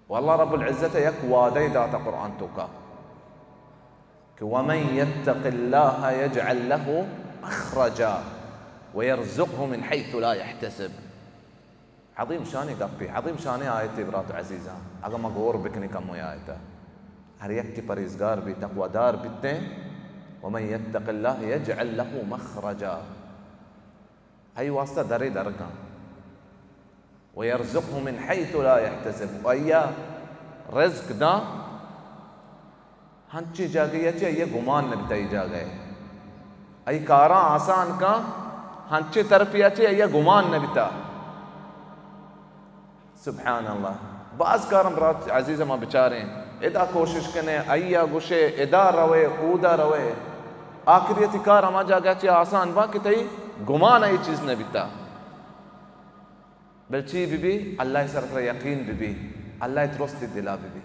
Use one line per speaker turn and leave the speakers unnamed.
والله رب العزة يك وادي داتا قرآن توكا ومن يتق الله يجعل له مخرجا ويرزقه من حيث لا يحتسب. عظيم شاني قبي عظيم شاني آيتي برات عزيزة أقا مغور بكني كم آيته هر يكي پرهیزگار بي تقوى دار بيتن ومن يتق الله يجعل له مخرجا هاي واسطة دري دركا ويرزقه من حيث لا يحتسب وأيا رزق دا ہنچی جاگئی ہے یہ گمان نبتائی جاگئے ای کارا آسان کا ہنچی طرفی ہے یہ گمان نبتا. سبحان اللہ بعض کارم برات عزیزہ ما بچاریں ادا کوشش کنے ایا گوشے ادا روے اودا روے آخریتی کار ما جاگا چی آسان با کہ تی گمان ای چیز نبتا بلچی بی بی اللہ سر پر یقین بی بی اللہ ترستی دلا بی بی